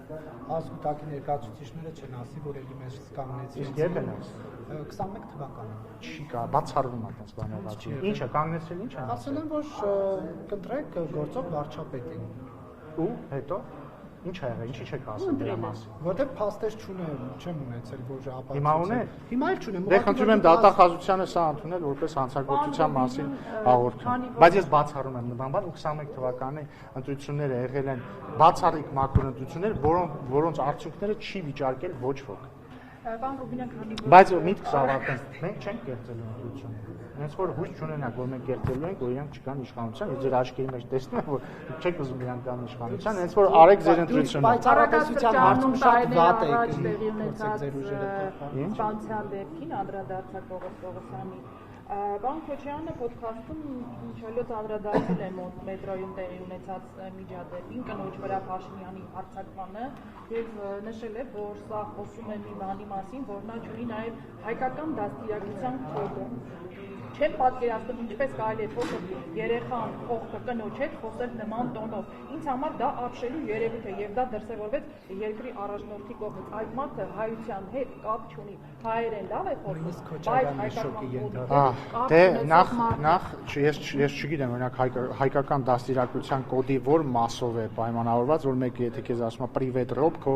ազգուտակի ներկայացուցիչները չեն ասի, որ էլի մեզ կանգնեցին։ Իսկ երբ են ասի։ 21 թվականին։ Չի կա, բացառվում է այդպես բաներ։ Ինչը կանգնեցել ինչ են։ Ասել են, որ կընտրեք գործող վարչապետին։ Ու հետո Ինչ ա եղել, ինչի չեք ասում դրա մասին։ Որտեւ փաստեր չունեմ, չեմ ունեցել, որ ապացույց։ Հիմա ունես։ Հիմա էլ չունեմ։ Դե խնդրում եմ դատախազությանը սա ընդունել որպես հանցագործության մասին հաղորդում։ Բայց ես բացառում եմ նման 21 թվականի ընտրությունները եղել են բացառիկ մաքուր ընտրություններ, որոնց արդյունքները չի վիճարկել ոչ ոք։ Պարոն Ռուբինյան, քանի Բայց միտք սավարտեն, մենք չենք կերտելու ընտրությունը։ Հենց որ հույս չունենանք, որ մենք կերտելու ենք, որ իրանք չկան իշխանության, ես ձեր աչքերի մեջ տեսնում եմ, որ չեք ուզում իրանք կան իշխանության, հենց որ արեք ձեր ընտրությունը։ Բայց առաքելության հարցում շատ վատ է տեղի ունեցած սպանցիալ դեպքին անդրադարձակ Պողոս Պողոսյանի Պարոն Քոչարյանը ոդքասթում ինչալյոց անդրադարձել է մետրոյում տեղի ունեցած միջադեպին կնոջ վրա Փաշինյանի հարձակմանը եւ նշել է, որ սա խոսում է մի բանի մասին, որ նա ունի նաեւ հայկական դաստիարակության կոդը։ Չեմ պատկերացնում ինչպես կարելի է փոխել երեխան փոխքը կնոջ հետ խոսել նման տոնով։ Ինձ համար դա ապշելու երևույթ է եւ դա դրսեւորվեց երկրի առաջնորդի կողմից։ Այդ մարդը հայության հետ կապ չունի։ Հայերեն լավ է խոսում, բայց Դե նախ ես չգիտեմ, օրինակ հայկական դաստիարակության կոդի որ մասով է պայմանավորված, որ մեկը եթե քեզ ասում է պրիվետ ռոբ, քո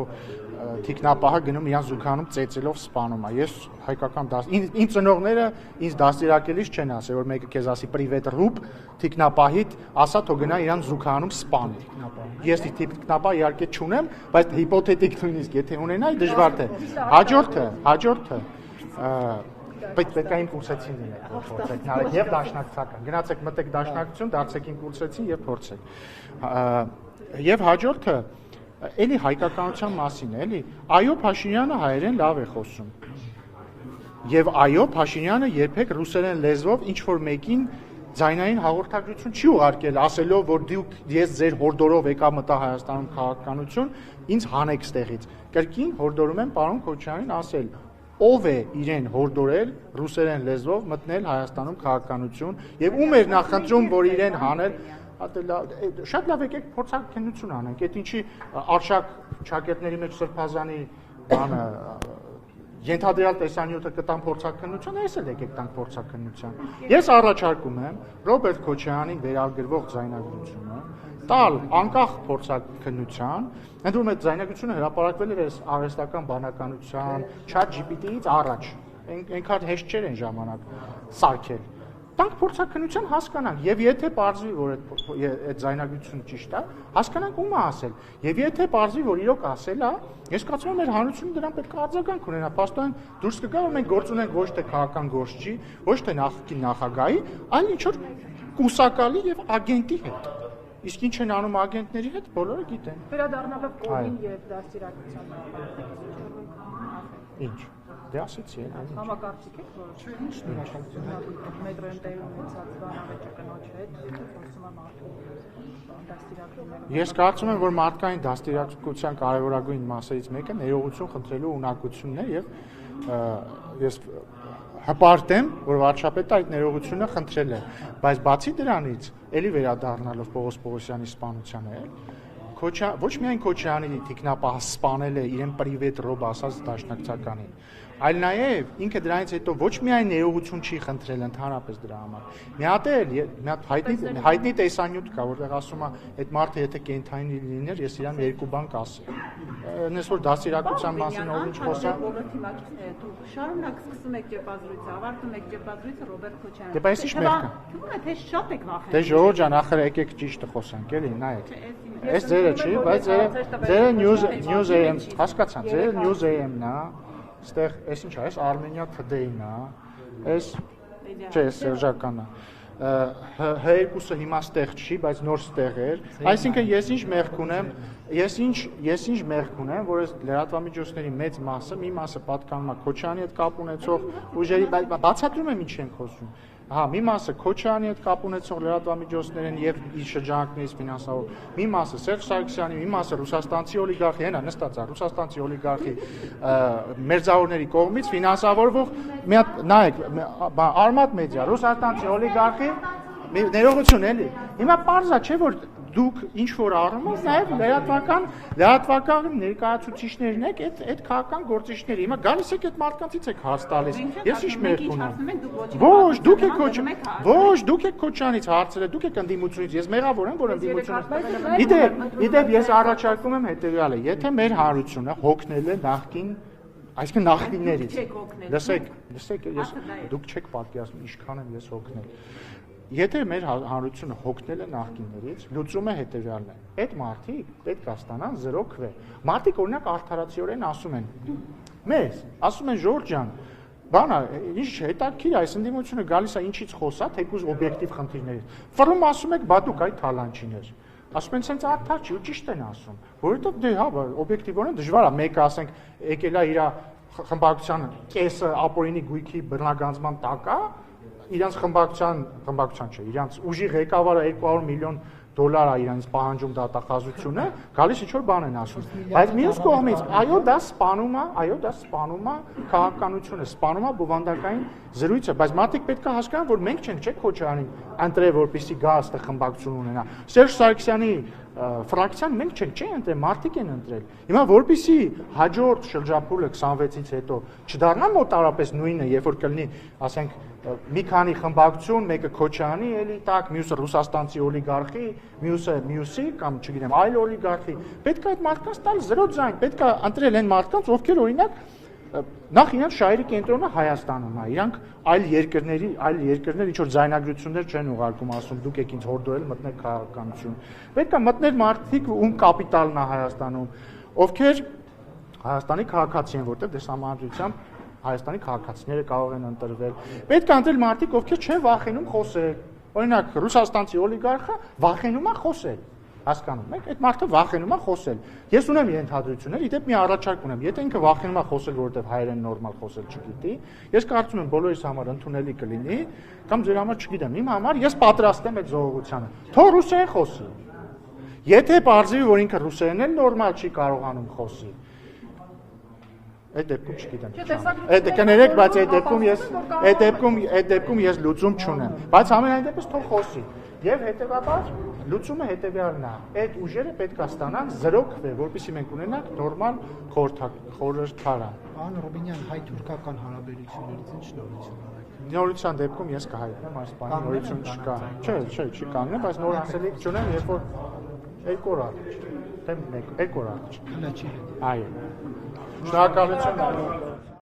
թիկնապահը գնում իրան զուգանում ծեծելով սպանում է։ Ես հայկական իմ ծնողները ինձ դաստիարակելիս չեն ասել, որ մեկը քեզ ասի պրիվետ ռուբ, թիկնապահիդ ասա թող գնա իրան զուգանում սպանի։ Ես թիկնապահ իհարկե չունեմ, բայց հիպոթետիկ նույնիսկ եթե ունենայի դժվար թե։ Հաջորդը պետք է իմ կուրսեցին լինեք, որ փորձեք նարեք եւ դաշնակցական։ Գնացեք մտեք դաշնակցություն, դարձեք իմ կուրսեցին եւ փորձեք։ Եվ հաջորդը էլի հայկականության մասին է, էլի։ Այո, Փաշինյանը հայերեն լավ է խոսում։ Եվ այո, Փաշինյանը երբեք ռուսերեն լեզվով ինչ որ մեկին ձայնային հաղորդագրություն չի ուղարկել, ասելով, որ դուք ես ձեր հորդորով եկա մտա Հայաստանում քաղաքականություն, ինձ հանեք ստեղից։ Կրկին հորդորում եմ պարոն Քոչարյանին ասել, ով է իրեն հորդորել ռուսերեն լեզվով մտնել Հայաստանում քաղաքականություն եւ ում էր նախընտրում, որ իրեն հանել շատ լավ եկեք փորձակնություն անենք, այդ ինչի Արշակ Չակերտների մեջ Սրբազանի բանը ենթադրյալ տեսանյութը կտան փորձակնություն, այս էլ եկեք տանք փորձակնության։ Ես առաջարկում եմ Ռոբերտ Քոչարյանին վերագրվող ձայնագրությունը տալ անկախ փորձակնության, ընդդեմ այդ ձայնագրությունը հրապարակվել էր արհեստական բանականության, ChatGPT-ից առաջ, այնքան հեշտ չէր այն ժամանակ սարքել։ Տանք փորձակնության հասկանանք, եւ եթե պարզվի, որ այդ ձայնագրությունը ճիշտ է, հասկանանք ում է ասել։ Եվ եթե պարզվի, որ իրոք ասել է, ես կարծում եմ մեր հանրությունը դրան պետք է արձագանք ունենա։ Պաստորեն դուրս կգա, որ մենք գործ ունենք ոչ թե քաղաքական գործչի, ոչ թե նախկին նախագահի, այլ ինչ որ կուսակալի եւ ագենտի հետ։ Իսկ ինչ են անում ագենտների հետ, բոլորը գիտեն։ Վերադառնալով կողին եւ դաստիարակության Ինչ։ Դե ասեցի, համակարգիք եք, որ ինչ մետրոյում տեղի ունեցած բանավեճը կնոջ հետ խոսում է մարդու դաստիարակումները։ Ես կարծում եմ, որ մարդկային դաստիարակության կարևորագույն մասերից մեկը ներողություն խնդրելու ունակությունն է եւ ես հպարտեմ, որ վարչապետը այդ ներողությունը խնդրել է, բայց բացի դրանից, ելի վերադառնալով Պողոս Պողոսյանի սպանությանը, ոչ միայն Քոչարյանի թիկնապահը սպանել է իրեն պրիվետ ռոբ ասած դաշնակցականին, այլ նաև ինքը դրանից հետո ոչ միայն ներողություն չի խնդրել ընդհանրապես դրա համար։ Մի հատ հայտնի տեսանյութ կա, որտեղ ասում է, այդ մարդը եթե կենթանի լիներ, ես իրան երկու բան կասեի։ Նես որ դաստիարակության մասին ով ինչ խոսա։ Դու շարունակ սկսում եք ճեպազրույցը, ավարտում եք ճեպազրույցը Ռոբերտ Քոչարյանը։ Դե բայց ի՞նչ մեղք կա։ Թվում է թե շատ եք վախենում։ Դե Ժողովուրդ ջան, ախր եկեք ճիշտը խոսանք, էլի, նայեք։ Այս ձերը չի, բայց ձերը News AM, հասկացան, ձերը News AM-ն է, այստեղ էս ինչ է, էս Armenia Today-ն է, էս չէ, Սերժականն է։ Հերկուսը հիմա ստեղ չի, բայց նոր ստեղ էր։ Այսինքն ես ինչ մեղք ունեմ, ես ինչ մեղք ունեմ, որ այս լրատվամիջոցների մեծ մասը, մի մասը պատկանում է Քոչարյանի հետ կապ ունեցող ուժերի, բացատրում եմ ինչ ենք խոսում։ Հա, մի մասը Քոչարյանի հետ կապ ունեցող լրատվամիջոցներն եւ իր շրջանակներից ֆինանսավոր, մի մասը Սերժ Սարգսյանի, մի մասը ռուսաստանցի օլիգարխի, հենա նստած է, ռուսաստանցի օլիգարխի մերձավորների կողմից ֆինանսավորվող, մի հատ նայեք, Արմատ մեդիա, ռուսաստանցի օլիգարխի ներողություն էլի։ Հիմա պարզ է, չէ՞ որ դուք ինչ որ առումով նաև լրատվական ներկայացուցիչներն եք այդ քաղաքական գործիչների։ Հիմա գալիս եք այդ մարդկանցից եք հարց տալիս։ Ես ինչ մեղք ունեմ։ Ոչ, դուք եք Քոչյանից հարցրել, դուք եք ընդդիմությունից։ Ես մեղավոր եմ, որ ընդդիմությունից։ Իդեպ ես առաջարկում եմ հետեւյալը, եթե մեր հանրությունը հոգնել է նախկին, այսինքն նախկիններից։ Լսեք, դուք չեք պատկերացնում ինչքան եմ ես հոգնել։ Եթե մեր հանրությունը հոգնել է նախկիններից, լուծումը հետեւյալն է։ Այդ մարդիկ պետք է ստանան 0 քվե։ Մարդիկ օրինակ արդարացիորեն ասում են. Մեզ, ասում են Ժորժ ջան, բանա, ինչ հետաքրքիր է, այս ընդդիմությունը գալիս է ինչից խոսա, թեկուզ օբյեկտիվ խնդիրներից։ Ֆռում ասում եք բատուկ այ թալանչիներ։ Ասում են սենց արդար չի ու ճիշտ են ասում, որովհետև դե հա, օբյեկտիվորեն դժվար է մեկը ասենք եկել է իր խմբակցության կեսը ապօրինի գույքի բռնագանձման տակ է, իրանց խմբակցության չէ, իրանց ուժի ղեկավարը $200 միլիոն է իրանց պահանջում դատախազությունը, գալիս ինչ-որ բան են ասում։ Բայց մյուս կողմից, այո, դա սպանում է քաղաքականությունը, սպանում է բովանդակային զրույցը, բայց մարդիկ պետք է հասկանան, որ մենք չենք, չէ՞ Քոչարյանին ընտրել, որպեսզի գա այստեղ խմբակցություն ունենա։ Սերժ Սարգսյանի ֆրակցիան մենք չենք, չէ՞ ընտրել, մարդիկ են ընտրել։ Հիմա որպեսզի հաջորդ շրջափուլը 26-ից հետո չդառնա մոտարապես նույնը, երբ որ կլինի, ասենք, մի քանի խմբակցություն, մեկը Քոչյանի էլի տակ, մյուսը ռուսաստանցի օլիգարխի, մյուսը մյուսի կամ չգիտեմ, այլ օլիգարխի։ Պետք է այդ մարդկանց տալ 0 ձայն, պետք է ընտրել այն մարդկանց, ովքեր օրինակ նախ իրանց շահերի կենտրոնը Հայաստանում է, իրանք այլ երկրներ ինչ որ ձայնագրություններ չեն ուղարկում, ասում դուք եք ինձ հորդորել մտնել քաղաքականություն։ Պետք է մտնել մարդիկ, ում կապիտալն է Հայաստանում, ովքեր Հայաստանի քաղաքացի են, որտեղ դեսամանդրությամբ Հայաստանի քաղաքացիները կարող են ընտրվել։ Պետք է ընտրել մարդիկ, ովքեր չեն վախենում խոսել։ Օրինակ ռուսաստանցի օլիգարխը վախենում է խոսել։ Հասկանում եք, այդ մարդը վախենում է խոսել։ Ես ունեմ ենթադրություններ, իդեպ մի առաջարկ ունեմ։ Եթե ինքը վախենում է խոսել, որովհետև հայերեն նորմալ խոսել չգիտի, ես կարծում եմ բոլորիս համար ընդունելի կլինի, կամ ձեր համար չգիտեմ, իմ համար ես պատրաստ եմ այդ ժողովությանը։ Թող ռուսերեն խոսի։ Եթե պարզվի, որ ինքը ռուսերեն էլ նորմալ չի կարողանում խոսի, այդ դեպքում չգիտեմ։ Այդ կներեք, բայց այդ դեպքում ես լուծում չունեմ։ Բայց ամենայն դեպս թող խոսի։ Եվ հետևաբար լուծումը հետևյալն է։ Այդ ուժերը պետք է ստանան 0 քվե, որպեսզի մենք ունենանք նորմալ խորհրդարան։ Պարոն Ռուբինյան, հայ-թուրքական հարաբերություններից ինչ նորություն ունեք։ Նորության դեպքում ես կհայտնեմ, այս բանի նորություն չկա։ Չէ, չի կանգնեմ, բայց նոր ասելիք չունեմ, երբ որ 2 օր առաջ, թե 1 օր առաջ։ Հլաչի հետ։ Այո։ Շնորհակալություն։